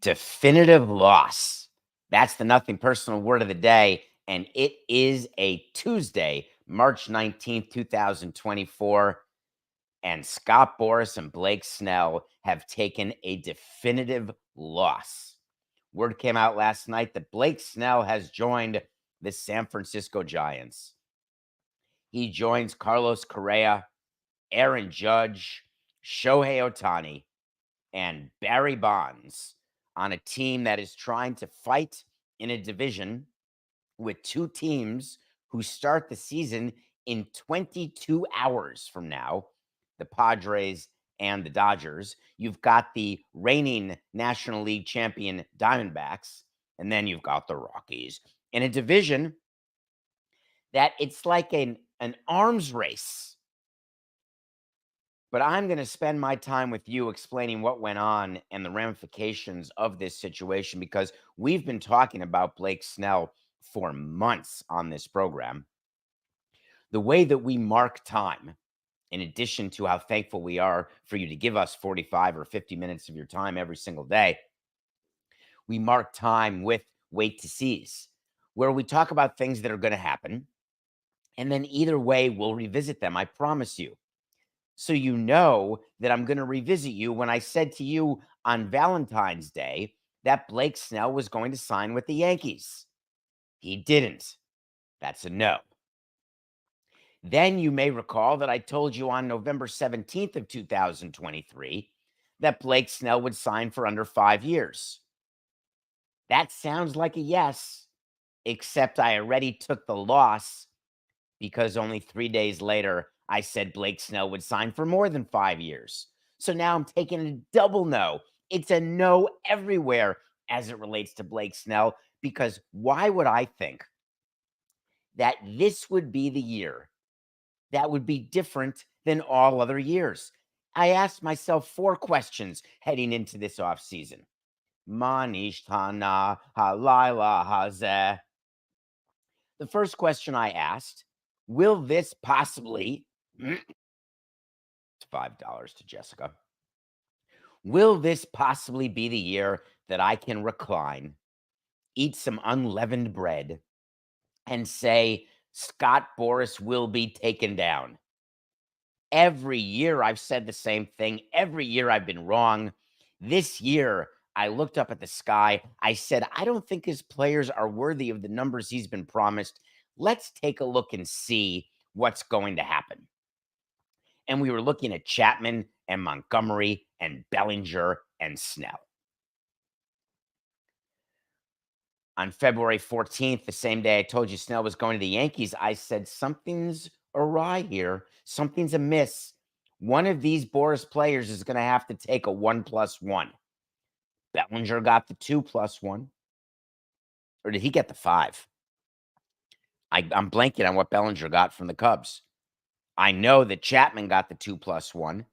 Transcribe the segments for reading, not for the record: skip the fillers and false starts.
Definitive loss. That's the nothing personal word of the day. And it is a Tuesday, March 19th, 2024. And Scott Boras and Blake Snell have taken a definitive loss. Word came out last night that Blake Snell has joined the San Francisco Giants. He joins Carlos Correa, Aaron Judge, Shohei Ohtani, and Barry Bonds on a team that is trying to fight in a division with two teams who start the season in 22 hours from now, the Padres and the Dodgers. You've got the reigning National League champion Diamondbacks, and then you've got the Rockies in a division that it's like an arms race. But I'm going to spend my time with you explaining what went on and the ramifications of this situation, because we've been talking about Blake Snell for months on this program. The way that we mark time, in addition to how thankful we are for you to give us 45 or 50 minutes of your time every single day, we mark time with wait to sees, where we talk about things that are going to happen. And then either way, we'll revisit them. I promise you. So you know that I'm going to revisit you when I said to you on Valentine's Day that Blake Snell was going to sign with the Yankees. He didn't. That's a no. Then you may recall that I told you on November 17th of 2023 that Blake Snell would sign for under 5 years. That sounds like a yes, except I already took the loss because only 3 days later, I said Blake Snell would sign for more than 5 years. So now I'm taking a double no. It's a no everywhere as it relates to Blake Snell, because why would I think that this would be the year that would be different than all other years? I asked myself 4 questions heading into this offseason. Manishtana halila hazeh. The first question I asked, will this possibly, it's $5 to Jessica, will this possibly be the year that I can recline, eat some unleavened bread, and say Scott Boras will be taken down? Every year I've said the same thing. Every year I've been wrong. This year, I looked up at the sky. I said, I don't think his players are worthy of the numbers he's been promised. Let's take a look and see what's going to happen. And we were looking at Chapman and Montgomery and Bellinger and Snell. On February 14th, the same day I told you Snell was going to the Yankees, I said, something's awry here. Something's amiss. One of these Boras players is going to have to take a 1+1. Bellinger got the 2+1. Or did he get the 5? I'm blanking on what Bellinger got from the Cubs. I know that Chapman got the 2+1.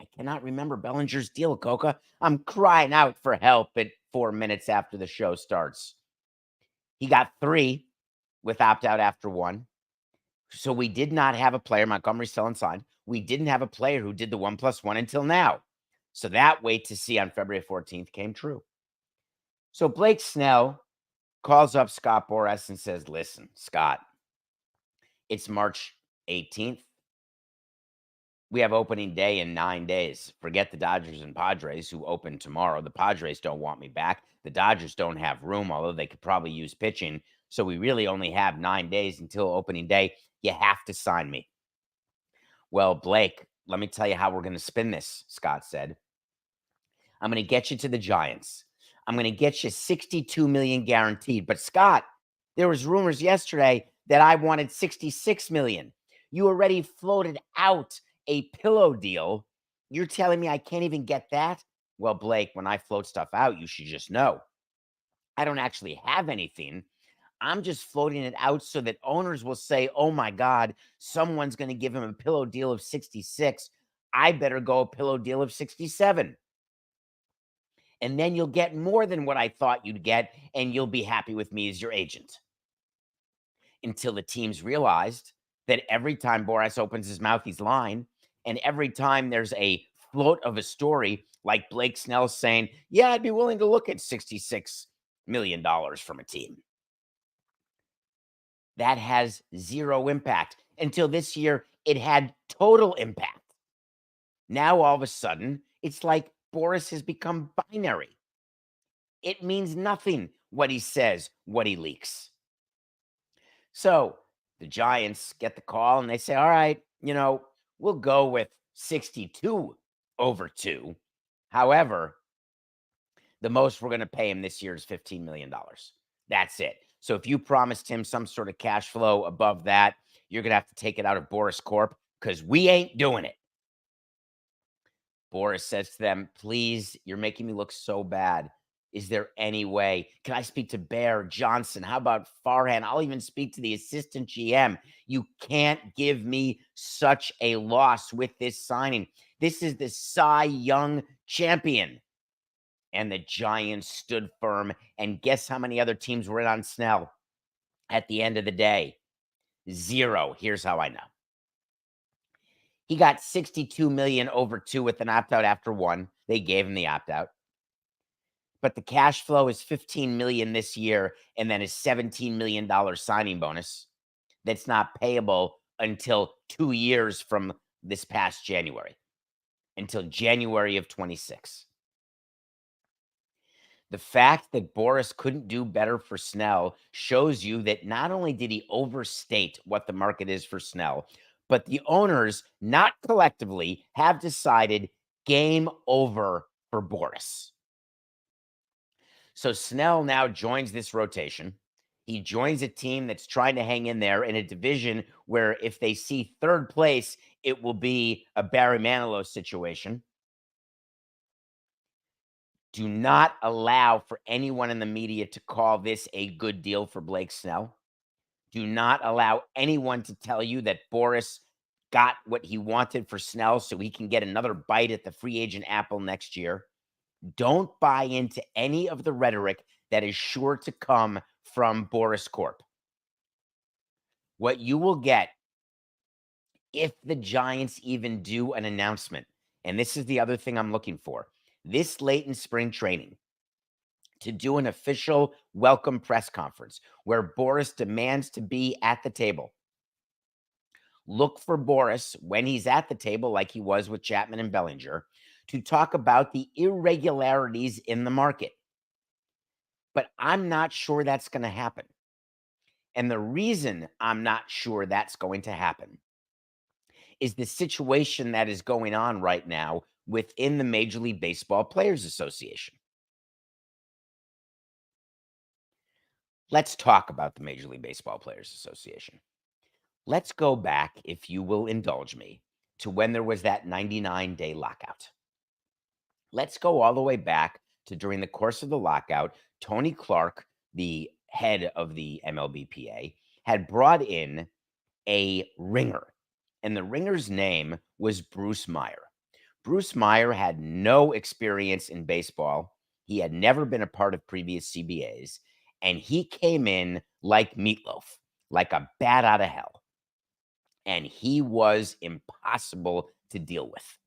I cannot remember Bellinger's deal, Coca. I'm crying out for help at 4 minutes after the show starts. He got 3 with opt-out after 1. So we did not have a player. Montgomery's still unsigned. We didn't have a player who did the 1+1 until now. So that wait to see on February 14th came true. So Blake Snell calls up Scott Boras and says, listen, Scott, it's March 18th. We have opening day in 9 days. Forget the Dodgers and Padres who open tomorrow. The Padres don't want me back. The Dodgers don't have room, although they could probably use pitching. So we really only have 9 days until opening day. You have to sign me. Well, Blake, let me tell you how we're going to spin this, Scott said. I'm going to get you to the Giants. I'm going to get you $62 million guaranteed. But Scott, there was rumors yesterday that I wanted $66 million. You already floated out a pillow deal. You're telling me I can't even get that? Well, Blake, when I float stuff out, you should just know I don't actually have anything. I'm just floating it out so that owners will say, oh my God, someone's going to give him a pillow deal of 66. I better go a pillow deal of 67. And then you'll get more than what I thought you'd get, and you'll be happy with me as your agent. Until the teams realized that every time Boras opens his mouth, he's lying. And every time there's a float of a story Like Blake Snell saying, yeah, I'd be willing to look at $66 million from a team. That has zero impact. Until this year, it had total impact. Now, all of a sudden, it's like Boras has become binary. It means nothing what he says, what he leaks. So the Giants get the call and they say, all right, we'll go with 62/2. However, the most we're going to pay him this year is $15 million. That's it. So if you promised him some sort of cash flow above that, you're going to have to take it out of Boras Corp because we ain't doing it. Boras says to them, please, you're making me look so bad. Is there any way? Can I speak to Bear, Johnson? How about Farhan? I'll even speak to the assistant GM. You can't give me such a loss with this signing. This is the Cy Young champion. And the Giants stood firm. And guess how many other teams were in on Snell at the end of the day? 0. Here's how I know. He got $62 million over 2 with an opt-out after 1. They gave him the opt-out. But the cash flow is $15 million this year and then a $17 million signing bonus that's not payable until 2 years from this past January, until January of 26. The fact that Boras couldn't do better for Snell shows you that not only did he overstate what the market is for Snell, but the owners, not collectively, have decided game over for Boras. So Snell now joins this rotation. He joins a team that's trying to hang in there in a division where if they see third place, it will be a Barry Manilow situation. Do not allow for anyone in the media to call this a good deal for Blake Snell. Do not allow anyone to tell you that Boras got what he wanted for Snell so he can get another bite at the free agent apple next year. Don't buy into any of the rhetoric that is sure to come from Boras Corp. What you will get if the Giants even do an announcement, and this is the other thing I'm looking for, this late in spring training, to do an official welcome press conference where Boras demands to be at the table. Look for Boras when he's at the table, like he was with Chapman and Bellinger, to talk about the irregularities in the market. But I'm not sure that's going to happen. And the reason I'm not sure that's going to happen is the situation that is going on right now within the Major League Baseball Players Association. Let's talk about the Major League Baseball Players Association. Let's go back, if you will indulge me, to when there was that 99-day lockout. Let's go all the way back to during the course of the lockout, Tony Clark, the head of the MLBPA, had brought in a ringer, and the ringer's name was Bruce Meyer. Bruce Meyer had no experience in baseball. He had never been a part of previous CBAs, and he came in like meatloaf, like a bat out of hell. And he was impossible to deal with.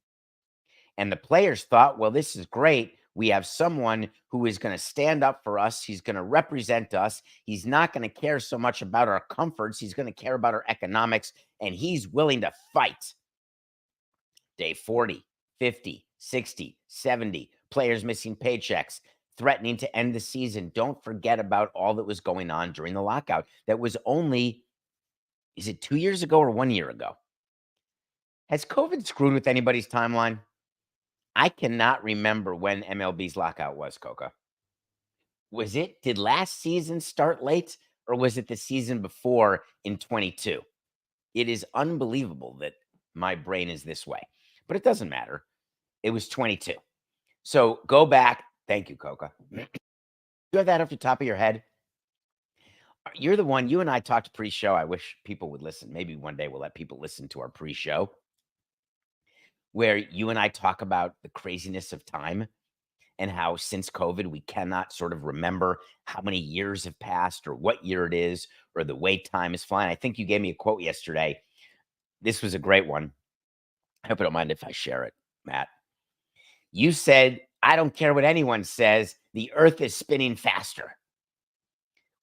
And the players thought, well, this is great. We have someone who is going to stand up for us. He's going to represent us. He's not going to care so much about our comforts. He's going to care about our economics, and he's willing to fight. Day 40, 50, 60, 70, players missing paychecks, threatening to end the season. Don't forget about all that was going on during the lockout. That was only, is it 2 years ago or 1 year ago? Has COVID screwed with anybody's timeline? I cannot remember when MLB's lockout was, Coca. Did last season start late, or was it the season before in 22? It is unbelievable that my brain is this way, but it doesn't matter. It was 22. So go back. Thank you, Coca. You have that off the top of your head? You're the one, you and I talked pre-show. I wish people would listen. Maybe one day we'll let people listen to our pre-show, where you and I talk about the craziness of time and how since COVID, we cannot sort of remember how many years have passed or what year it is or the way time is flying. I think you gave me a quote yesterday. This was a great one. I hope you don't mind if I share it, Matt. You said, I don't care what anyone says, the earth is spinning faster.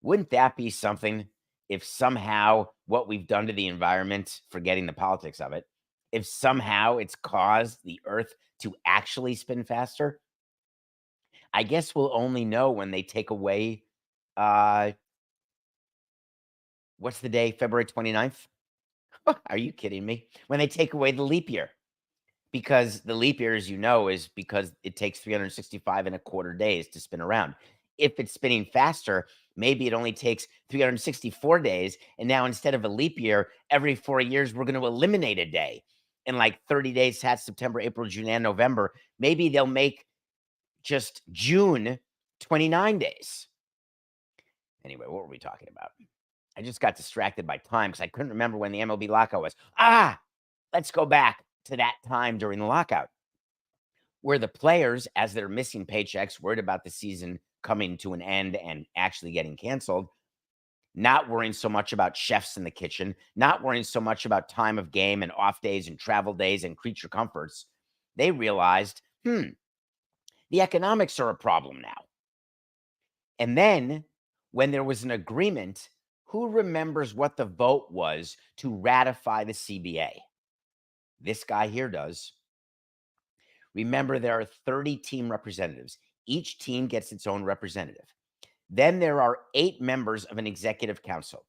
Wouldn't that be something if somehow what we've done to the environment, forgetting the politics of it, if somehow it's caused the earth to actually spin faster? I guess we'll only know when they take away, uh, what's the day? February 29th? Are you kidding me? When they take away the leap year. Because the leap year, as you know, is because it takes 365 and a quarter days to spin around. If it's spinning faster, maybe it only takes 364 days. And now instead of a leap year, every 4 years, we're going to eliminate a day. In like 30 days, that's September, April, June, and November. Maybe they'll make just June 29 days. Anyway, what were we talking about? I just got distracted by time because I couldn't remember when the MLB lockout was. Let's go back to that time during the lockout where the players, as they're missing paychecks, worried about the season coming to an end and actually getting canceled, not worrying so much about chefs in the kitchen, not worrying so much about time of game and off days and travel days and creature comforts. They realized, the economics are a problem now. And then when there was an agreement, who remembers what the vote was to ratify the CBA? This guy here does. Remember, there are 30 team representatives. Each team gets its own representative. Then there are 8 members of an executive council,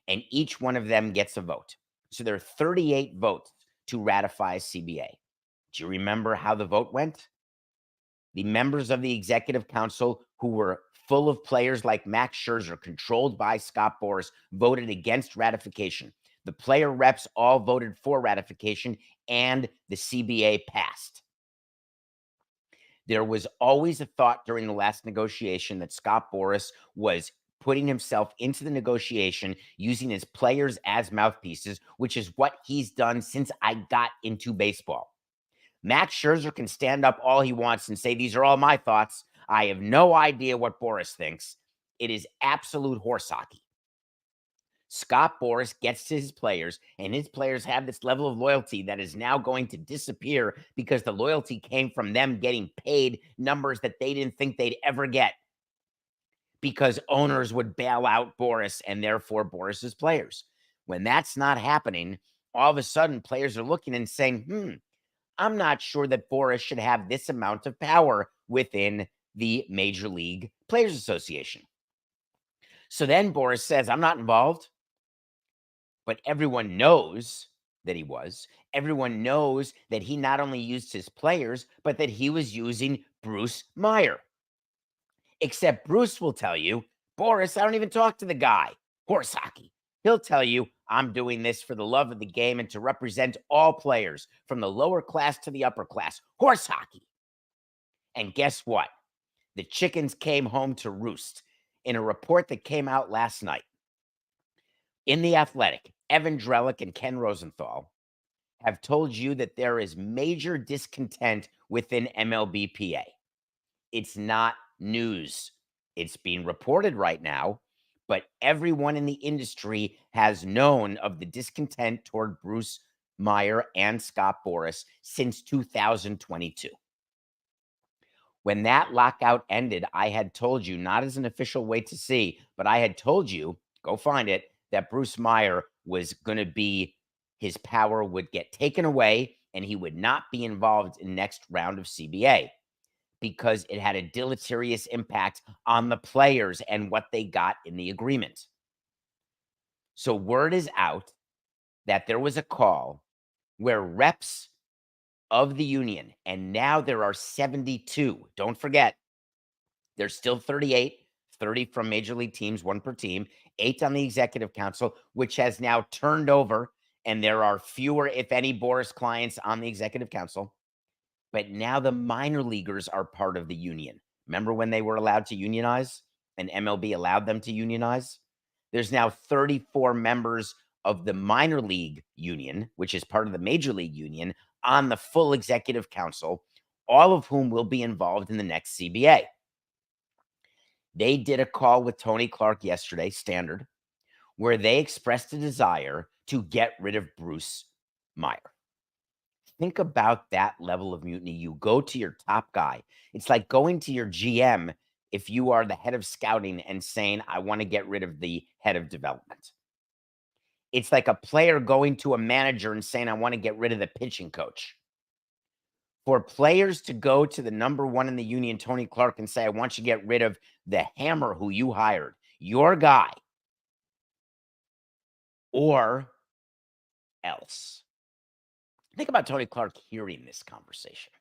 and each one of them gets a vote. So there are 38 votes to ratify CBA. Do you remember how the vote went? The members of the executive council, who were full of players like Max Scherzer, controlled by Scott Boras, voted against ratification. The player reps all voted for ratification, and the CBA passed. There was always a thought during the last negotiation that Scott Boras was putting himself into the negotiation using his players as mouthpieces, which is what he's done since I got into baseball. Max Scherzer can stand up all he wants and say, these are all my thoughts. I have no idea what Boras thinks. It is absolute horse hockey. Scott Boras gets to his players, and his players have this level of loyalty that is now going to disappear because the loyalty came from them getting paid numbers that they didn't think they'd ever get because owners would bail out Boras and therefore Boras's players. When that's not happening, all of a sudden players are looking and saying, I'm not sure that Boras should have this amount of power within the Major League Players Association. So then Boras says, I'm not involved. But everyone knows that he was. Everyone knows that he not only used his players, but that he was using Bruce Meyer. Except Bruce will tell you, Boras, I don't even talk to the guy. Horse hockey. He'll tell you, I'm doing this for the love of the game and to represent all players from the lower class to the upper class. Horse hockey. And guess what? The chickens came home to roost in a report that came out last night. In The Athletic, Evan Drellick and Ken Rosenthal have told you that there is major discontent within MLBPA. It's not news. It's being reported right now, but everyone in the industry has known of the discontent toward Bruce Meyer and Scott Boras since 2022. When that lockout ended, I had told you, not as an official wait to see, but I had told you, go find it, that Bruce Meyer was going to be, his power would get taken away and he would not be involved in next round of CBA because it had a deleterious impact on the players and what they got in the agreement. So word is out that there was a call where reps of the union, and now there are 72. Don't forget, there's still 38, 30 from major league teams, 1 per team, 8 on the executive council, which has now turned over, and there are fewer, if any, Boras clients on the executive council. But now the minor leaguers are part of the union. Remember when they were allowed to unionize and MLB allowed them to unionize? There's now 34 members of the minor league union, which is part of the major league union, on the full executive council, all of whom will be involved in the next CBA. They did a call with Tony Clark yesterday, Standard, where they expressed a desire to get rid of Bruce Meyer. Think about that level of mutiny. You go to your top guy. It's like going to your GM if you are the head of scouting and saying, I want to get rid of the head of development. It's like a player going to a manager and saying, I want to get rid of the pitching coach. For players to go to the number one in the union, Tony Clark, and say, I want you to get rid of the hammer who you hired, your guy, or else. Think about Tony Clark hearing this conversation,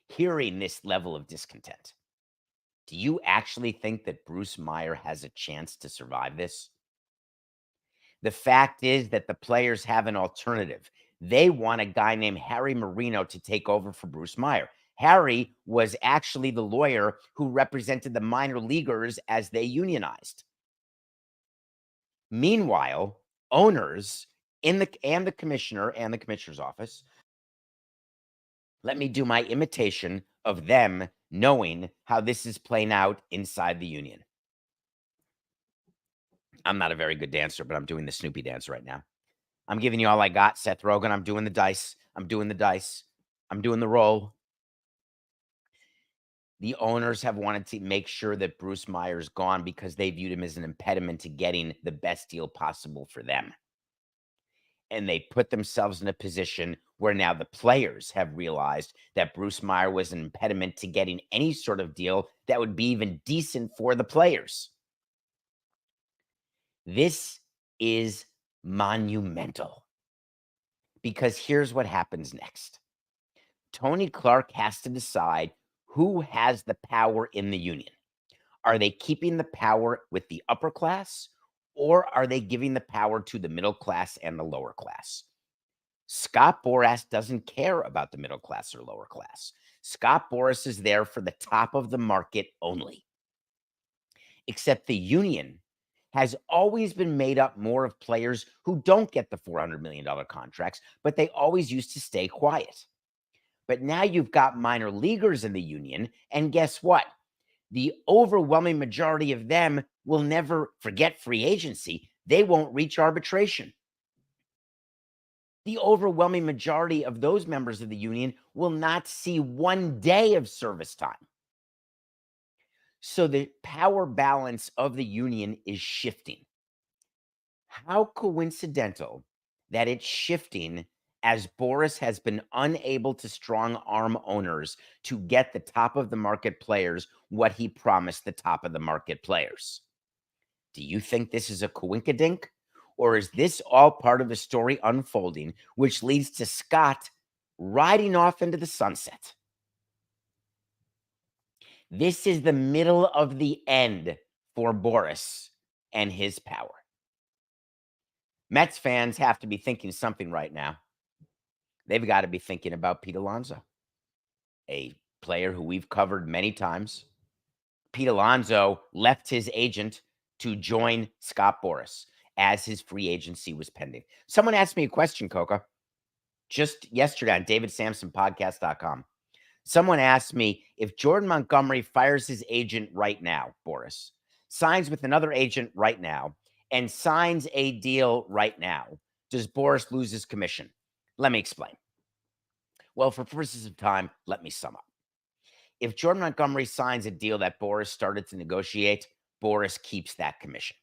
hearing this level of discontent. Do you actually think that Bruce Meyer has a chance to survive this? The fact is that the players have an alternative. They want a guy named Harry Marino to take over for Bruce Meyer. Harry was actually the lawyer who represented the minor leaguers as they unionized. Meanwhile, owners and the commissioner and the commissioner's office, let me do my imitation of them knowing how this is playing out inside the union. I'm not a very good dancer, but I'm doing the Snoopy dance right now. I'm giving you all I got, Seth Rogen. I'm doing the dice. I'm doing the dice. I'm doing the roll. The owners have wanted to make sure that Bruce Meyer's gone because they viewed him as an impediment to getting the best deal possible for them. And they put themselves in a position where now the players have realized that Bruce Meyer was an impediment to getting any sort of deal that would be even decent for the players. This is monumental because here's what happens next. Tony Clark has to decide who has the power in the union. Are they keeping the power with the upper class, or are they giving the power to the middle class and the lower class? Scott Boras doesn't care about the middle class or lower class. Scott Boras is there for the top of the market only. Except the union has always been made up more of players who don't get the $400 million contracts, but they always used to stay quiet. But now you've got minor leaguers in the union, and guess what? The overwhelming majority of them will never forget free agency. They won't reach arbitration. The overwhelming majority of those members of the union will not see 1 day of service time. So the power balance of the union is shifting. How coincidental that it's shifting as Boras has been unable to strong arm owners to get the top of the market players what he promised the top of the market players. Do you think this is a coinkydink? Or is this all part of a story unfolding, which leads to Scott riding off into the sunset? This is the middle of the end for Boras and his power. Mets fans have to be thinking something right now. They've got to be thinking about Pete Alonso, a player who we've covered many times. Pete Alonso left his agent to join Scott Boras as his free agency was pending. Someone asked me a question, Coca, just yesterday on davidsamsonpodcast.com. Someone asked me if Jordan Montgomery fires his agent right now, Boras, signs with another agent right now, and signs a deal right now, does Boras lose his commission? Let me explain. Well, for purposes of time, let me sum up. If Jordan Montgomery signs a deal that Boras started to negotiate, Boras keeps that commission.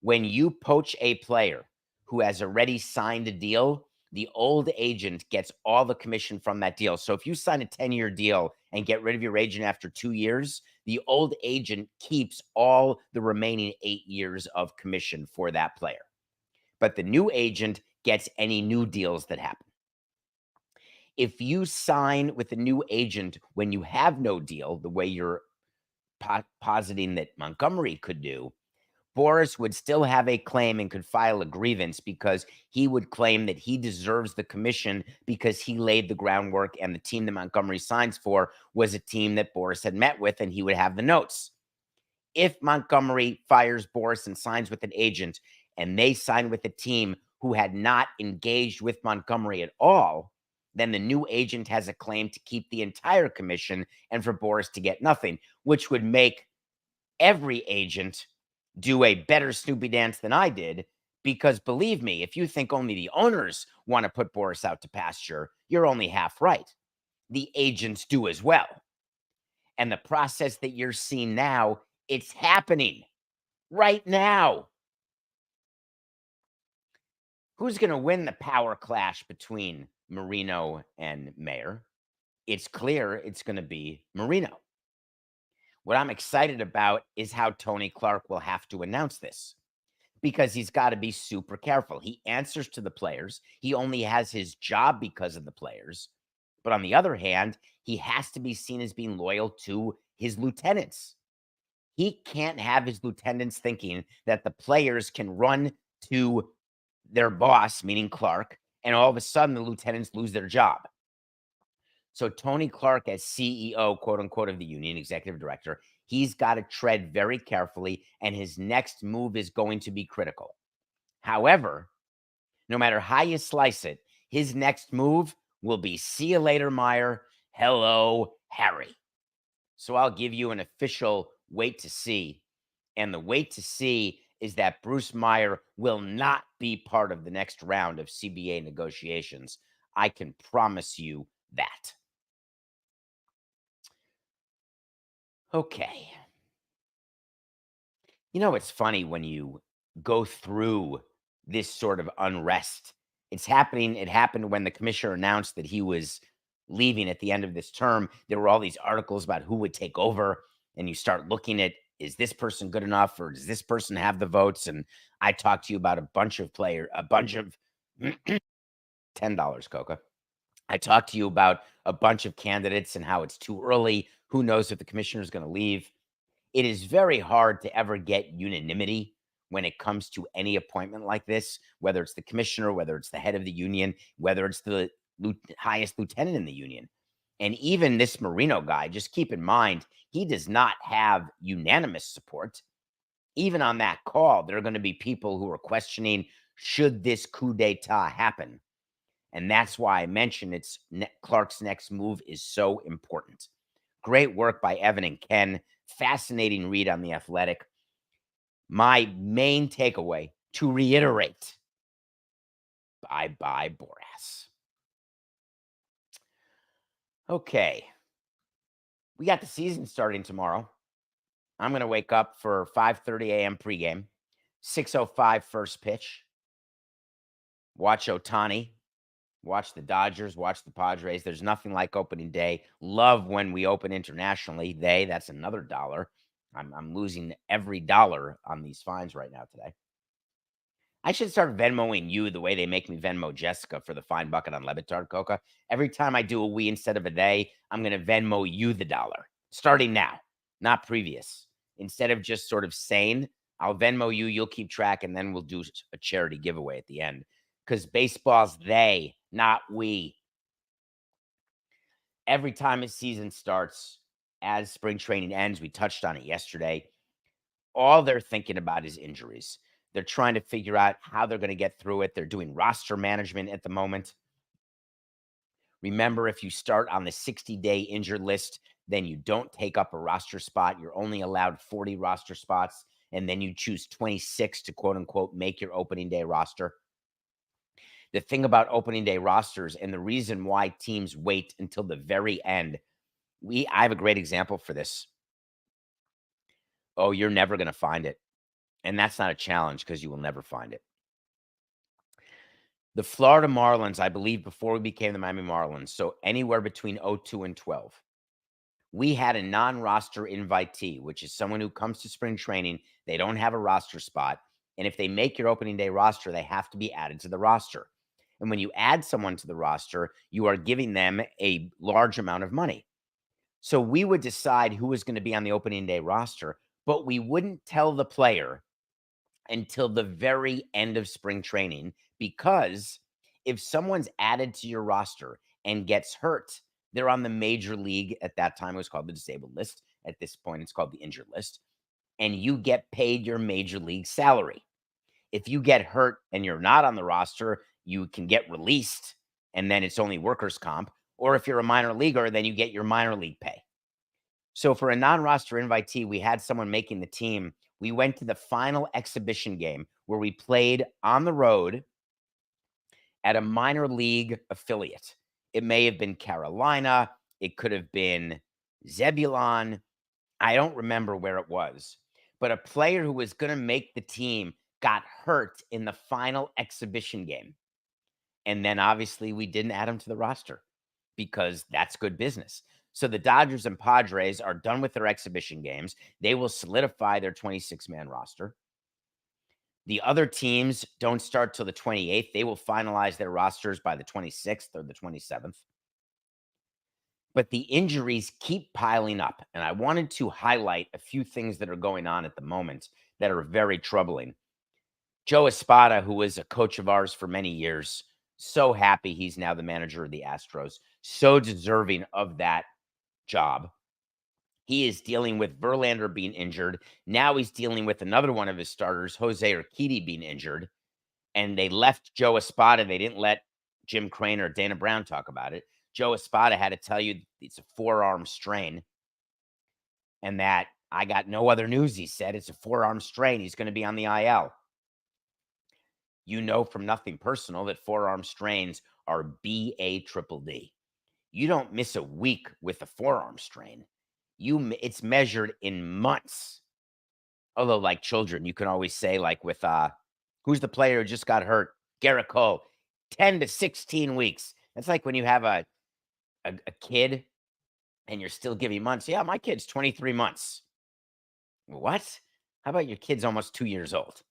When you poach a player who has already signed a deal, the old agent gets all the commission from that deal. So if you sign a 10-year deal and get rid of your agent after 2 years, the old agent keeps all the remaining 8 years of commission for that player. But the new agent gets any new deals that happen. If you sign with a new agent when you have no deal, the way you're positing that Montgomery could do, Boras would still have a claim and could file a grievance because he would claim that he deserves the commission because he laid the groundwork and the team that Montgomery signs for was a team that Boras had met with and he would have the notes. If Montgomery fires Boras and signs with an agent and they sign with a team who had not engaged with Montgomery at all, then the new agent has a claim to keep the entire commission and for Boras to get nothing, which would make every agent do a better Snoopy dance than I did, because believe me, if you think only the owners want to put Boras out to pasture, you're only half right. The agents do as well. And the process that you're seeing now, it's happening right now. Who's going to win the power clash between Marino and Mayer? It's clear it's going to be Marino. What I'm excited about is how Tony Clark will have to announce this, because he's got to be super careful. He answers to the players. He only has his job because of the players. But on the other hand, he has to be seen as being loyal to his lieutenants. He can't have his lieutenants thinking that the players can run to their boss, meaning Clark, and all of a sudden the lieutenants lose their job. So Tony Clark, as CEO, quote unquote, of the union, executive director, he's got to tread very carefully, and his next move is going to be critical. However, no matter how you slice it, his next move will be see you later, Meyer. Hello, Harry. So I'll give you an official wait to see. And the wait to see is that Bruce Meyer will not be part of the next round of CBA negotiations. I can promise you that. Okay. You know, it's funny when you go through this sort of unrest. It's happening. It happened when the commissioner announced that he was leaving at the end of this term. There were all these articles about who would take over, and you start looking at, is this person good enough, or does this person have the votes? And I talked to you about a bunch of $10, Coca. I talked to you about a bunch of candidates and how it's too early. Who knows if the commissioner is going to leave? It is very hard to ever get unanimity when it comes to any appointment like this, whether it's the commissioner, whether it's the head of the union, whether it's the highest lieutenant in the union. And even this Marino guy, just keep in mind, he does not have unanimous support. Even on that call, there are going to be people who are questioning, should this coup d'etat happen? And that's why I mentioned Clark's next move is so important. Great work by Evan and Ken. Fascinating read on The Athletic. My main takeaway, to reiterate, bye-bye, Boras. Okay. We got the season starting tomorrow. I'm going to wake up for 5:30 a.m. pregame, 6:05 first pitch. Watch Ohtani. Watch the Dodgers, watch the Padres. There's nothing like opening day. Love when we open internationally. That's another dollar. I'm losing every dollar on these fines right now today. I should start Venmoing you the way they make me Venmo Jessica for the fine bucket on Levitard, Coca. Every time I do a we instead of a they, I'm going to Venmo you the dollar. Starting now, not previous. Instead of just sort of saying, I'll Venmo you, you'll keep track, and then we'll do a charity giveaway at the end. Because baseball's they, not we. Every time a season starts, as spring training ends, we touched on it yesterday, all they're thinking about is injuries. They're trying to figure out how they're going to get through it. They're doing roster management at the moment. Remember, if you start on the 60-day injured list, then you don't take up a roster spot. You're only allowed 40 roster spots, and then you choose 26 to quote-unquote make your opening day roster. The thing about opening day rosters and the reason why teams wait until the very end, I have a great example for this. Oh, you're never going to find it. And that's not a challenge because you will never find it. The Florida Marlins, I believe before we became the Miami Marlins, so anywhere between 02 and 12, we had a non-roster invitee, which is someone who comes to spring training. They don't have a roster spot. And if they make your opening day roster, they have to be added to the roster. And when you add someone to the roster, you are giving them a large amount of money. So we would decide who was going to be on the opening day roster, but we wouldn't tell the player until the very end of spring training, because if someone's added to your roster and gets hurt, they're on the major league. At that time, it was called the disabled list. At this point, it's called the injured list. And you get paid your major league salary. If you get hurt and you're not on the roster, you can get released, and then it's only workers' comp. Or if you're a minor leaguer, then you get your minor league pay. So for a non-roster invitee, we had someone making the team. We went to the final exhibition game where we played on the road at a minor league affiliate. It may have been Carolina. It could have been Zebulon. I don't remember where it was. But a player who was going to make the team got hurt in the final exhibition game. And then obviously we didn't add him to the roster because that's good business. So the Dodgers and Padres are done with their exhibition games. They will solidify their 26-man roster. The other teams don't start till the 28th. They will finalize their rosters by the 26th or the 27th. But the injuries keep piling up. And I wanted to highlight a few things that are going on at the moment that are very troubling. Joe Espada, who was a coach of ours for many years, so happy he's now the manager of the Astros, so deserving of that job. He is dealing with Verlander being injured. Now he's dealing with another one of his starters, Jose Urquidy, being injured. And they left Joe Espada. They didn't let Jim Crane or Dana Brown talk about it. Joe Espada had to tell you it's a forearm strain. And that I got no other news, he said. It's a forearm strain. He's going to be on the IL. You know from nothing personal that forearm strains are BA-triple-D. You don't miss a week with a forearm strain. It's measured in months. Although, like children, you can always say, like with who's the player who just got hurt? Garrett Cole, 10 to 16 weeks. That's like when you have a kid and you're still giving months. Yeah, my kid's 23 months. What? How about your kid's almost 2 years old?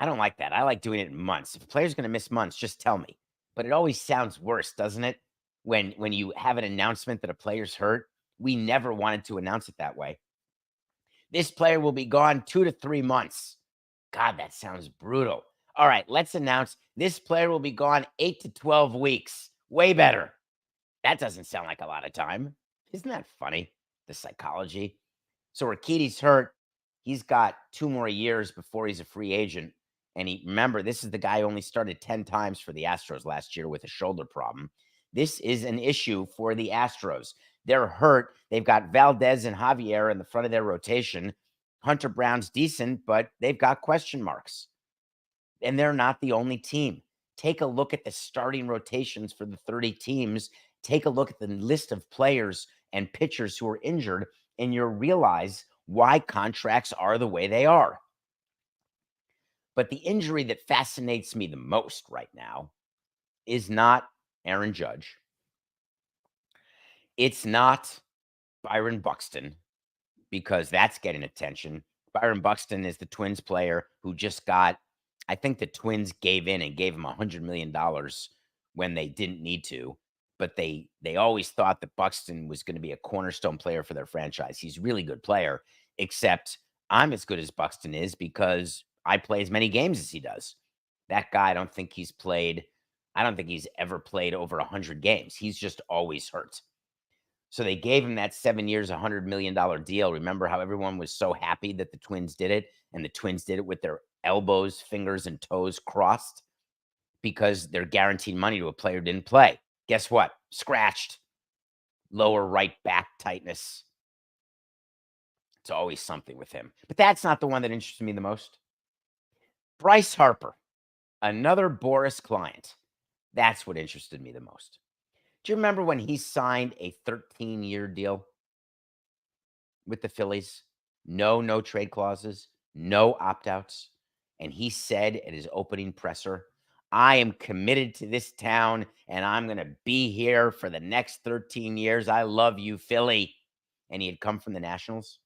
I don't like that. I like doing it in months. If a player's going to miss months, just tell me. But it always sounds worse, doesn't it? When you have an announcement that a player's hurt. We never wanted to announce it that way. This player will be gone 2 to 3 months. God, that sounds brutal. All right, let's announce this player will be gone 8 to 12 weeks. Way better. That doesn't sound like a lot of time. Isn't that funny? The psychology. So Urquidy's hurt. He's got 2 more years before he's a free agent. And remember, this is the guy who only started 10 times for the Astros last year with a shoulder problem. This is an issue for the Astros. They're hurt. They've got Valdez and Javier in the front of their rotation. Hunter Brown's decent, but they've got question marks. And they're not the only team. Take a look at the starting rotations for the 30 teams. Take a look at the list of players and pitchers who are injured, and you'll realize why contracts are the way they are. But the injury that fascinates me the most right now is not Aaron Judge. It's not Byron Buxton, because that's getting attention. Byron Buxton is the Twins player who just got, I think the Twins gave in and gave him $100 million when they didn't need to. But they always thought that Buxton was going to be a cornerstone player for their franchise. He's a really good player, except I'm as good as Buxton is because I play as many games as he does. That guy, I don't think he's ever played over 100 games. He's just always hurt. So they gave him that 7 years, $100 million deal. Remember how everyone was so happy that the Twins did it, and the Twins did it with their elbows, fingers, and toes crossed because they're guaranteed money to a player who didn't play. Guess what? Scratched. Lower right back tightness. It's always something with him. But that's not the one that interests me the most. Bryce Harper, another Boras client. That's what interested me the most. Do you remember when he signed a 13-year deal with the Phillies? No trade clauses, no opt-outs. And he said at his opening presser, I am committed to this town, and I'm going to be here for the next 13 years. I love you, Philly. And he had come from the Nationals.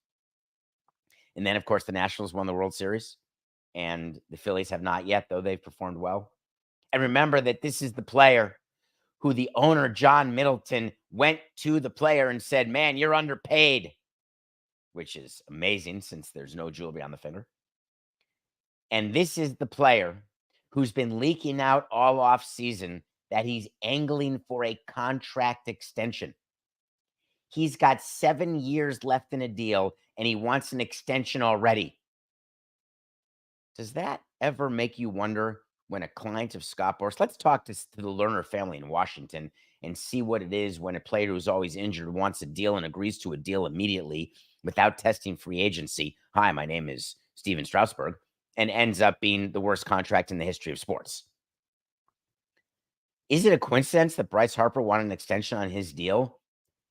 And then, of course, the Nationals won the World Series. And the Phillies have not yet, though they've performed well. And remember that this is the player who the owner, John Middleton, went to the player and said, man, you're underpaid, which is amazing since there's no jewelry on the finger. And this is the player who's been leaking out all off season that he's angling for a contract extension. He's got 7 years left in a deal, and he wants an extension already. Does that ever make you wonder when a client of Scott Boras, let's talk to the Lerner family in Washington and see what it is when a player who's always injured wants a deal and agrees to a deal immediately without testing free agency. Hi, my name is Steven Strasburg, and ends up being the worst contract in the history of sports. Is it a coincidence that Bryce Harper wanted an extension on his deal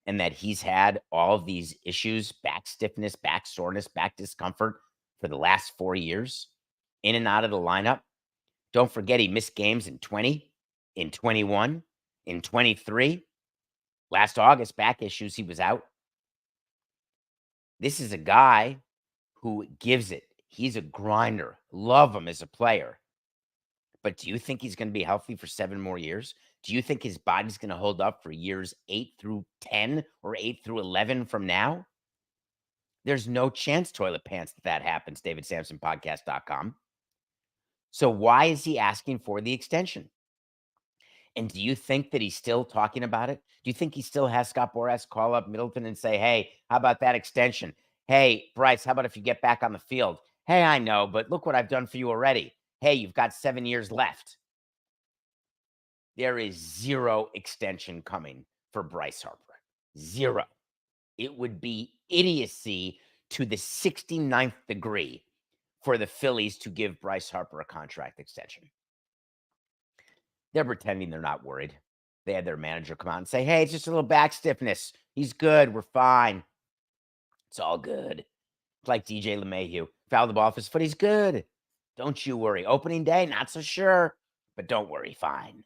and that he's had all of these issues, back stiffness, back soreness, back discomfort for the last 4 years, in and out of the lineup? Don't forget he missed games in 20, in 21, in 23. Last August, back issues, he was out. This is a guy who gives it. He's a grinder. Love him as a player. But do you think he's going to be healthy for 7 more years? Do you think his body's going to hold up for years 8 through 10 or 8 through 11 from now? There's no chance, toilet pants, that happens, davidsamsonpodcast.com. So why is he asking for the extension? And do you think that he's still talking about it? Do you think he still has Scott Boras call up Middleton and say, hey, how about that extension? Hey, Bryce, how about if you get back on the field? Hey, I know, but look what I've done for you already. Hey, you've got 7 years left. There is 0 extension coming for Bryce Harper. 0. It would be idiocy to the 69th degree for the Phillies to give Bryce Harper a contract extension. They're pretending they're not worried. They had their manager come out and say, hey, it's just a little back stiffness. He's good. We're fine. It's all good. It's like DJ LeMahieu. Fouled the ball off his foot. He's good. Don't you worry. Opening day, not so sure. But don't worry. Fine.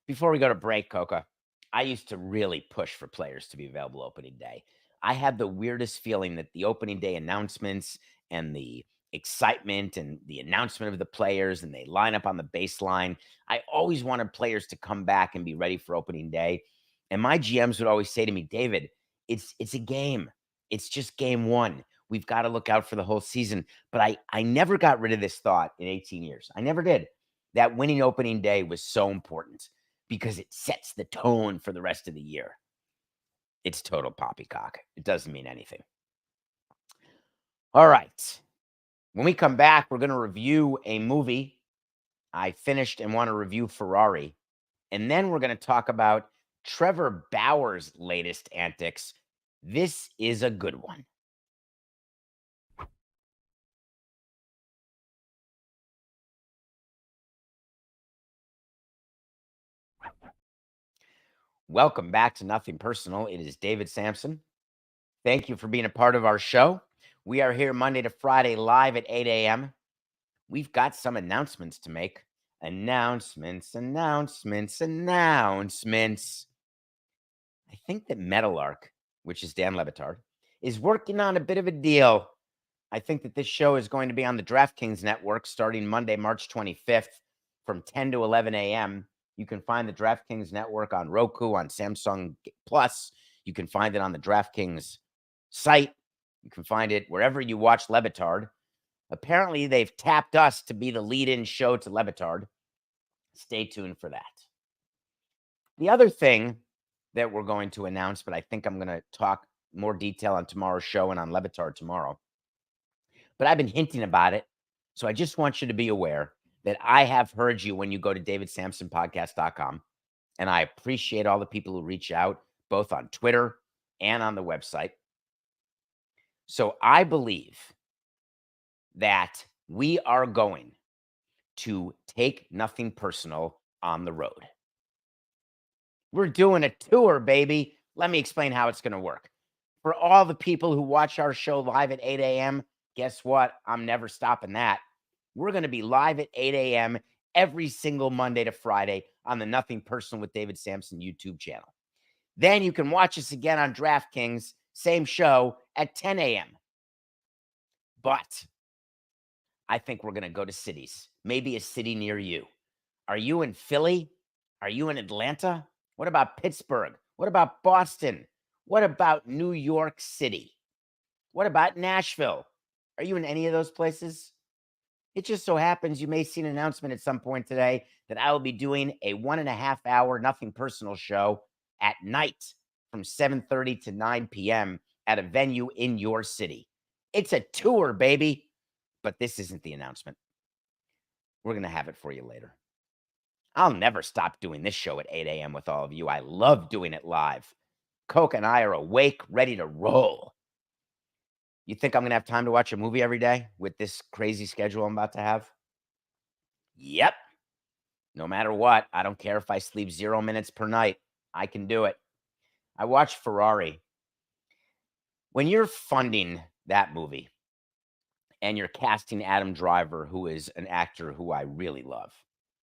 Before we go to break, Coca, I used to really push for players to be available opening day. I had the weirdest feeling that the opening day announcements and the excitement and the announcement of the players and they line up on the baseline. I always wanted players to come back and be ready for opening day. And my GMs would always say to me, David, it's a game. It's just game one. We've got to look out for the whole season. But I never got rid of this thought in 18 years. I never did. That winning opening day was so important because it sets the tone for the rest of the year. It's total poppycock. It doesn't mean anything. All right. When we come back, we're going to review a movie. I finished and want to review Ferrari. And then we're going to talk about Trevor Bauer's latest antics. This is a good one. Welcome back to Nothing Personal. It is David Samson. Thank you for being a part of our show. We are here Monday to Friday live at 8 a.m. We've got some announcements to make. Announcements. I think that Metalark, which is Dan Levitard, is working on a bit of a deal. I think that this show is going to be on the DraftKings network starting Monday, March 25th from 10 to 11 a.m. You can find the DraftKings network on Roku, on Samsung Plus. You can find it on the DraftKings site. You can find it wherever you watch Levitard. Apparently, they've tapped us to be the lead-in show to Levitard. Stay tuned for that. The other thing that we're going to announce, but I think I'm going to talk more detail on tomorrow's show and on Levitard tomorrow. But I've been hinting about it. So I just want you to be aware that I have heard you when you go to davidsamsonpodcast.com. And I appreciate all the people who reach out, both on Twitter and on the website. So I believe that we are going to take Nothing Personal on the road. We're doing a tour, baby. Let me explain how it's going to work. For all the people who watch our show live at 8 a.m., guess what? I'm never stopping that. We're going to be live at 8 a.m. every single Monday to Friday on the Nothing Personal with David Samson YouTube channel. Then you can watch us again on DraftKings, same show at 10 a.m. But I think we're going to go to cities, maybe a city near you. Are you in Philly? Are you in Atlanta? What about Pittsburgh? What about Boston? What about New York City? What about Nashville? Are you in any of those places? It just so happens you may see an announcement at some point today that I will be doing a 1.5-hour Nothing Personal show at night from 7:30 to 9 p.m. at a venue in your city. It's a tour, baby. But this isn't the announcement. We're going to have it for you later. I'll never stop doing this show at 8 a.m. with all of you. I love doing it live. Coke and I are awake, ready to roll. You think I'm going to have time to watch a movie every day with this crazy schedule I'm about to have? Yep. No matter what, I don't care if I sleep 0 minutes per night. I can do it. I watched Ferrari. When you're funding that movie and you're casting Adam Driver, who is an actor who I really love,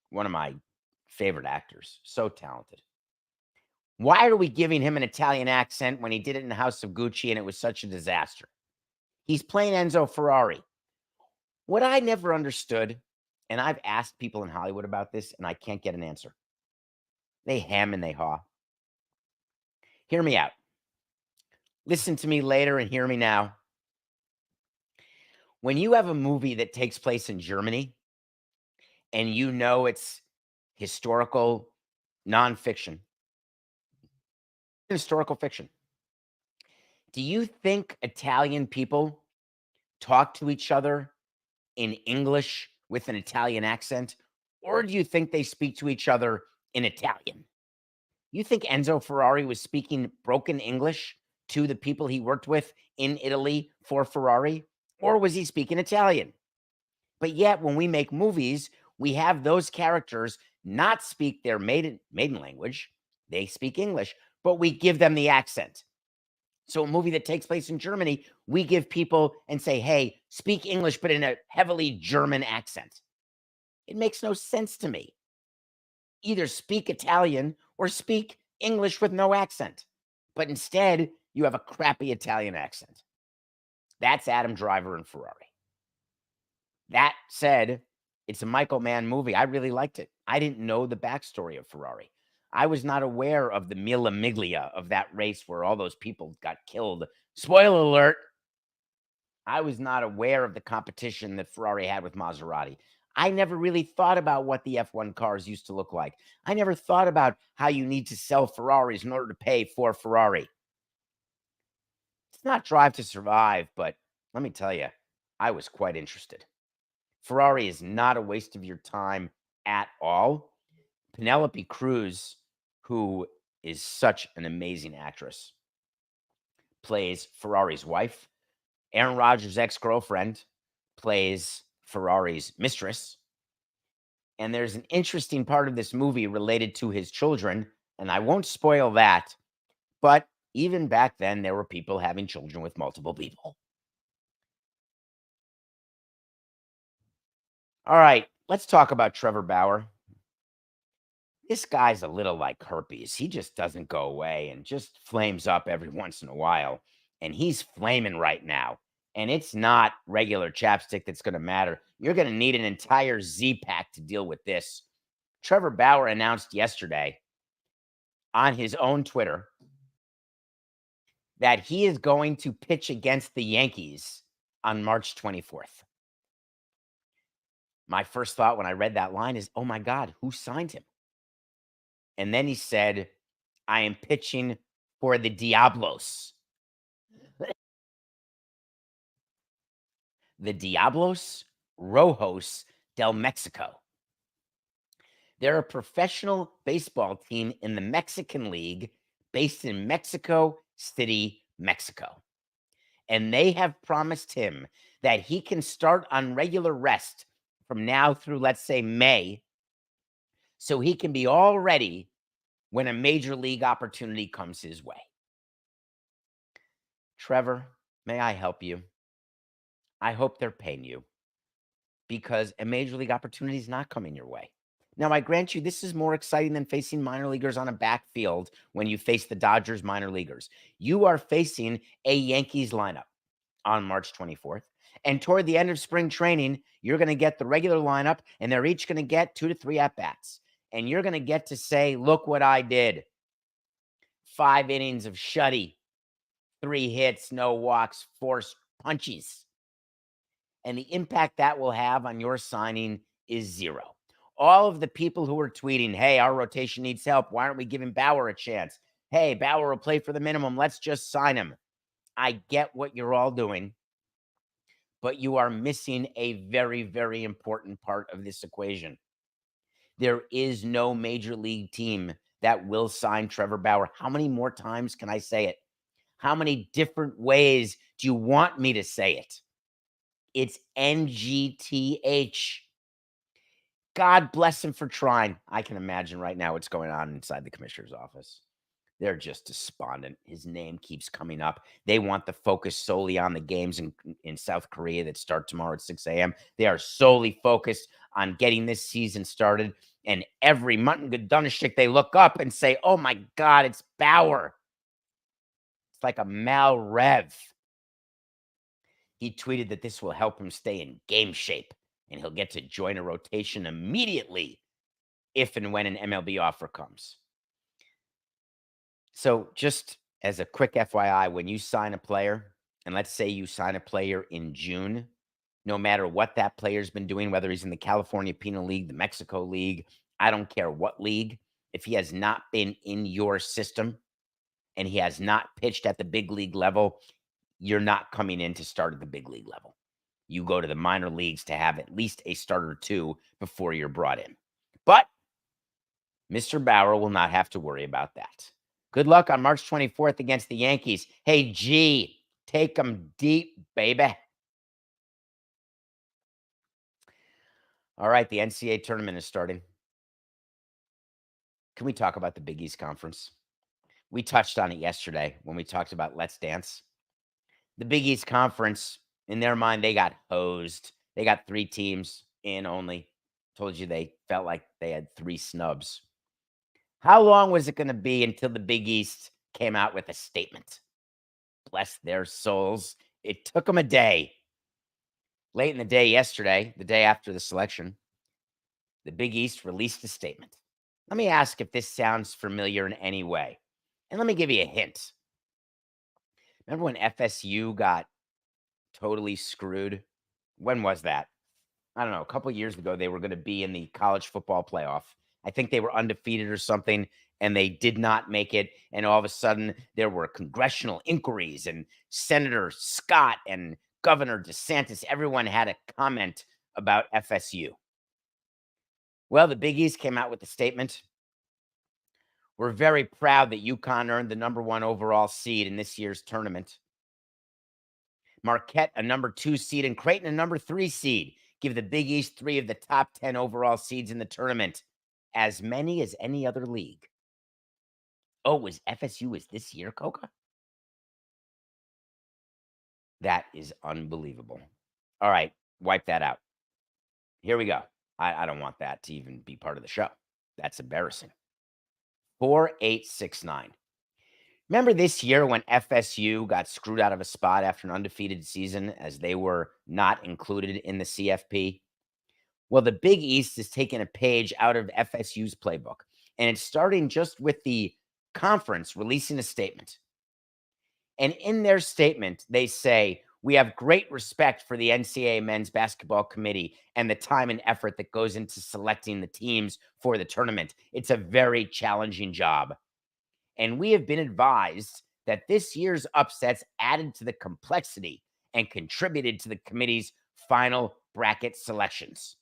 one of my favorite actors, so talented. Why are we giving him an Italian accent when he did it in House of Gucci and it was such a disaster? He's playing Enzo Ferrari. What I never understood, and I've asked people in Hollywood about this, and I can't get an answer. They hem and they haw. Hear me out. Listen to me later and hear me now. When you have a movie that takes place in Germany and you know it's historical nonfiction, historical fiction, do you think Italian people talk to each other in English with an Italian accent? Or do you think they speak to each other in Italian? You think Enzo Ferrari was speaking broken English to the people he worked with in Italy for Ferrari? Or was he speaking Italian? But yet, when we make movies, we have those characters not speak their maiden language. They speak English, but we give them the accent. So a movie that takes place in Germany, we give people and say, hey, speak English, but in a heavily German accent. It makes no sense to me. Either speak Italian or speak English with no accent. But instead, you have a crappy Italian accent. That's Adam Driver and Ferrari. That said, it's a Michael Mann movie. I really liked it. I didn't know the backstory of Ferrari. I was not aware of the Mila Miglia of that race where all those people got killed. Spoiler alert. I was not aware of the competition that Ferrari had with Maserati. I never really thought about what the F1 cars used to look like. I never thought about how you need to sell Ferraris in order to pay for Ferrari. It's not Drive to Survive, but let me tell you, I was quite interested. Ferrari is not a waste of your time at all. Penelope Cruz, who is such an amazing actress, plays Ferrari's wife. Aaron Rodgers' ex-girlfriend plays Ferrari's mistress. And there's an interesting part of this movie related to his children, and I won't spoil that, but even back then, there were people having children with multiple people. All right, let's talk about Trevor Bauer. This guy's a little like herpes. He just doesn't go away and just flames up every once in a while. And he's flaming right now. And it's not regular chapstick that's going to matter. You're going to need an entire Z pack to deal with this. Trevor Bauer announced yesterday on his own Twitter that he is going to pitch against the Yankees on March 24th. My first thought when I read that line is, oh my God, who signed him? And then he said, I am pitching for the Diablos. The Diablos Rojos del Mexico. They're a professional baseball team in the Mexican League based in Mexico City, Mexico. And they have promised him that he can start on regular rest from now through, let's say, May, so he can be all ready when a major league opportunity comes his way. Trevor, may I help you? I hope they're paying you because a major league opportunity is not coming your way. Now, I grant you, this is more exciting than facing minor leaguers on a backfield when you face the Dodgers minor leaguers. You are facing a Yankees lineup on March 24th. And toward the end of spring training, you're going to get the regular lineup, and they're each going to get 2 to 3 at-bats. And you're going to get to say, look what I did. 5 innings of shutty, 3 hits, no walks, 4 punchies. And the impact that will have on your signing is 0. All of the people who are tweeting, hey, our rotation needs help. Why aren't we giving Bauer a chance? Hey, Bauer will play for the minimum. Let's just sign him. I get what you're all doing, but you are missing a very, very important part of this equation. There is no major league team that will sign Trevor Bauer. How many more times can I say it? How many different ways do you want me to say it? It's NGTH. God bless him for trying. I can imagine right now what's going on inside the commissioner's office. They're just despondent. His name keeps coming up. They want the focus solely on the games in South Korea that start tomorrow at 6 a.m. They are solely focused on getting this season started. And every Mutton Gudunishik, they look up and say, oh my God, it's Bauer. It's like a Mal Rev. He tweeted that this will help him stay in game shape and he'll get to join a rotation immediately if and when an MLB offer comes. So just as a quick FYI, when you sign a player, and let's say you sign a player in June, no matter what that player's been doing, whether he's in the California Penal League, the Mexico League, I don't care what league, if he has not been in your system and he has not pitched at the big league level, you're not coming in to start at the big league level. You go to the minor leagues to have at least a starter or two before you're brought in. But Mr. Bauer will not have to worry about that. Good luck on March 24th against the Yankees. Hey, G, take them deep, baby. All right, the NCAA tournament is starting. Can we talk about the Big East Conference? We touched on it yesterday when we talked about Let's Dance. The Big East Conference, in their mind, they got hosed. They got 3 teams in only. Told you they felt like they had 3 snubs. How long was it going to be until the Big East came out with a statement? Bless their souls. It took them a day. Late in the day yesterday, the day after the selection, the Big East released a statement. Let me ask if this sounds familiar in any way. And let me give you a hint. Remember when FSU got totally screwed? When was that? I don't know. A couple of years ago, they were going to be in the college football playoff. I think they were undefeated or something, and they did not make it. And all of a sudden, there were congressional inquiries, and Senator Scott and Governor DeSantis, everyone had a comment about FSU. Well, the Big East came out with a statement. We're very proud that UConn earned the #1 overall seed in this year's tournament. Marquette, a #2 seed, and Creighton, a #3 seed, give the Big East 3 of the top 10 overall seeds in the tournament, as many as any other league. Oh, was FSU is this year, Coca? That is unbelievable. All right, wipe that out. Here we go. I don't want that to even be part of the show. That's embarrassing. 4869. Remember this year when FSU got screwed out of a spot after an undefeated season as they were not included in the CFP? Well, the Big East is taking a page out of FSU's playbook, and it's starting just with the conference releasing a statement. And in their statement, they say, we have great respect for the NCAA men's basketball committee and the time and effort that goes into selecting the teams for the tournament. It's a very challenging job. And we have been advised that this year's upsets added to the complexity and contributed to the committee's final bracket selections.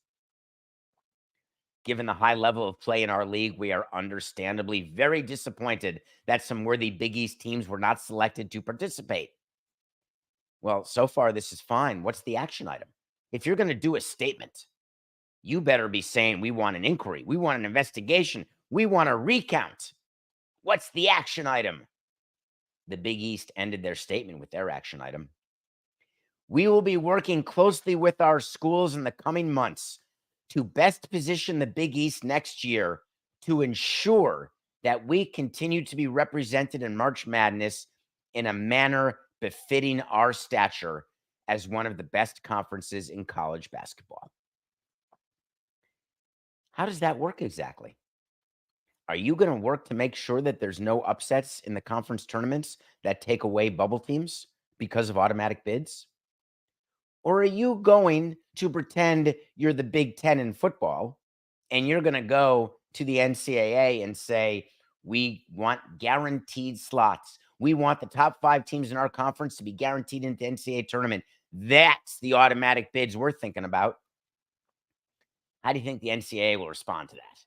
Given the high level of play in our league, we are understandably very disappointed that some worthy Big East teams were not selected to participate. Well, so far, this is fine. What's the action item? If you're going to do a statement, you better be saying we want an inquiry, we want an investigation, we want a recount. What's the action item? The Big East ended their statement with their action item. We will be working closely with our schools in the coming months to best position the Big East next year to ensure that we continue to be represented in March Madness in a manner befitting our stature as one of the best conferences in college basketball. How does that work exactly? Are you going to work to make sure that there's no upsets in the conference tournaments that take away bubble teams because of automatic bids? Or are you going to pretend you're the Big Ten in football and you're going to go to the NCAA and say, we want guaranteed slots. We want the top 5 teams in our conference to be guaranteed into the NCAA tournament. That's the automatic bids we're thinking about. How do you think the NCAA will respond to that?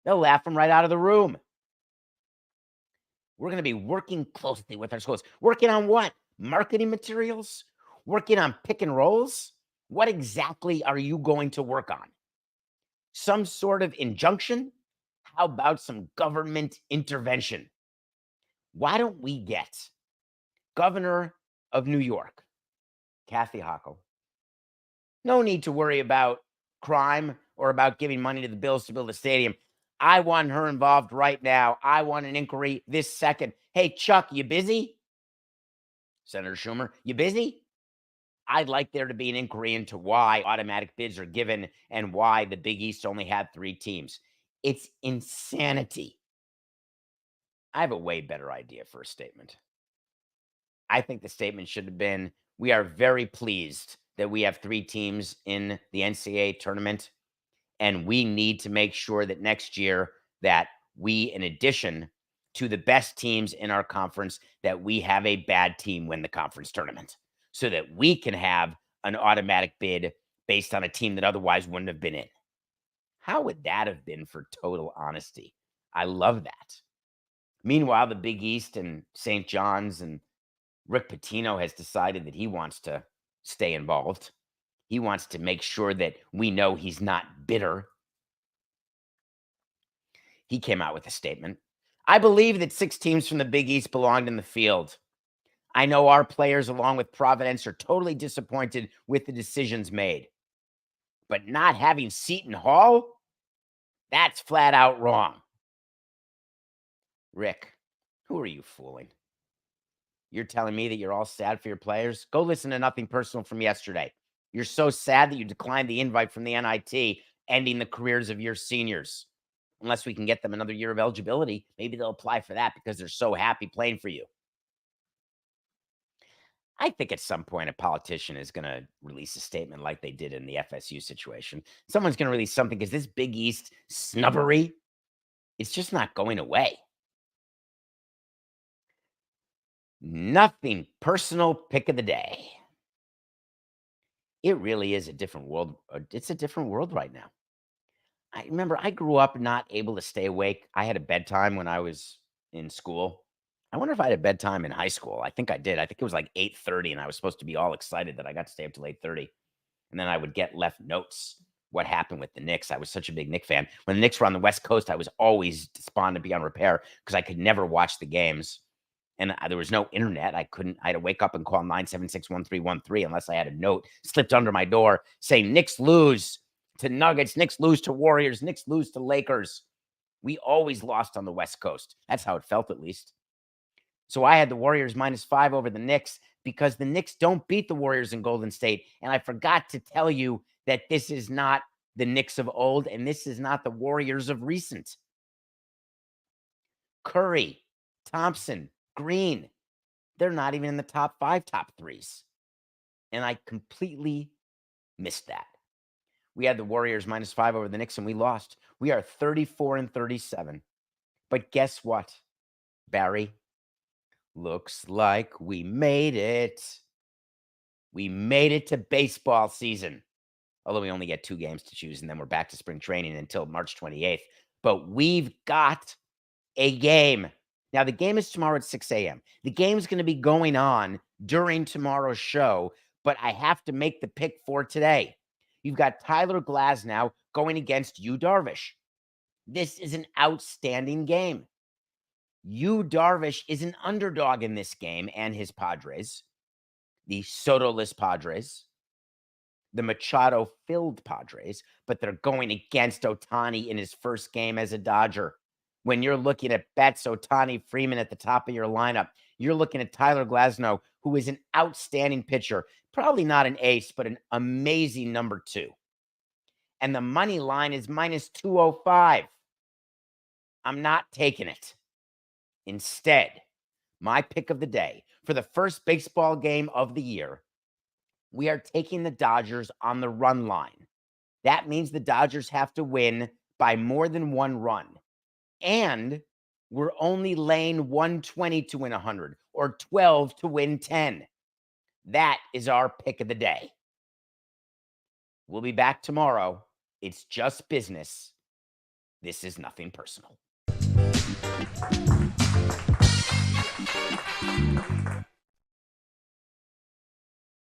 They'll laugh them right out of the room. We're going to be working closely with our schools. Working on what? Marketing materials? Working on pick and rolls? What exactly are you going to work on? Some sort of injunction? How about some government intervention? Why don't we get Governor of New York, Kathy Hochul? No need to worry about crime or about giving money to the Bills to build a stadium. I want her involved right now. I want an inquiry this second. Hey, Chuck, you busy? Senator Schumer, you busy? I'd like there to be an inquiry into why automatic bids are given and why the Big East only had 3 teams. It's insanity. I have a way better idea for a statement. I think the statement should have been, we are very pleased that we have 3 teams in the NCAA tournament, and we need to make sure that next year that we, in addition to the best teams in our conference, that we have a bad team win the conference tournament so that we can have an automatic bid based on a team that otherwise wouldn't have been in. How would that have been for total honesty? I love that. Meanwhile, the Big East and St. John's and Rick Pitino has decided that he wants to stay involved. He wants to make sure that we know he's not bitter. He came out with a statement. I believe that 6 teams from the Big East belonged in the field. I know our players, along with Providence, are totally disappointed with the decisions made. But not having Seton Hall? That's flat out wrong. Rick, who are you fooling? You're telling me that you're all sad for your players? Go listen to Nothing Personal from yesterday. You're so sad that you declined the invite from the NIT, ending the careers of your seniors. Unless we can get them another year of eligibility, maybe they'll apply for that because they're so happy playing for you. I think at some point a politician is going to release a statement like they did in the FSU situation. Someone's going to release something because this Big East snubbery, it's just not going away. Nothing personal pick of the day. It really is a different world. It's a different world right now. I remember I grew up not able to stay awake. I had a bedtime when I was in school. I wonder if I had a bedtime in high school. I think I did. I think it was like 8:30 and I was supposed to be all excited that I got to stay up till 8:30. And then I would get left notes what happened with the Knicks. I was such a big Knicks fan. When the Knicks were on the West Coast, I was always despondent beyond repair because I could never watch the games. And there was no internet. I had to wake up and call 976-1313 unless I had a note slipped under my door saying Knicks lose to Nuggets, Knicks lose to Warriors, Knicks lose to Lakers. We always lost on the West Coast. That's how it felt, at least. So I had the Warriors -5 over the Knicks because the Knicks don't beat the Warriors in Golden State. And I forgot to tell you that this is not the Knicks of old, and this is not the Warriors of recent. Curry, Thompson, Green, they're not even in the top 5, top 3s. And I completely missed that. We had the Warriors -5 over the Knicks, and we lost. We are 34-37. But guess what, Barry? Looks like we made it. We made it to baseball season. Although we only get 2 games to choose, and then we're back to spring training until March 28th. But we've got a game. Now, the game is tomorrow at 6 a.m. The game's going to be going on during tomorrow's show, but I have to make the pick for today. You've got Tyler Glasnow going against Yu Darvish. This is an outstanding game. Yu Darvish is an underdog in this game and his Padres, the Soto-less Padres, the Machado-filled Padres, but they're going against Ohtani in his first game as a Dodger. When you're looking at Betts, Ohtani, Freeman at the top of your lineup, you're looking at Tyler Glasnow, who is an outstanding pitcher, probably not an ace, but an amazing number 2. And the money line is -205. I'm not taking it. Instead, my pick of the day for the first baseball game of the year, we are taking the Dodgers on the run line. That means the Dodgers have to win by more than 1 run. And we're only laying 120 to win 100 or 12 to win 10. That is our pick of the day. We'll be back tomorrow. It's just business. This is Nothing Personal.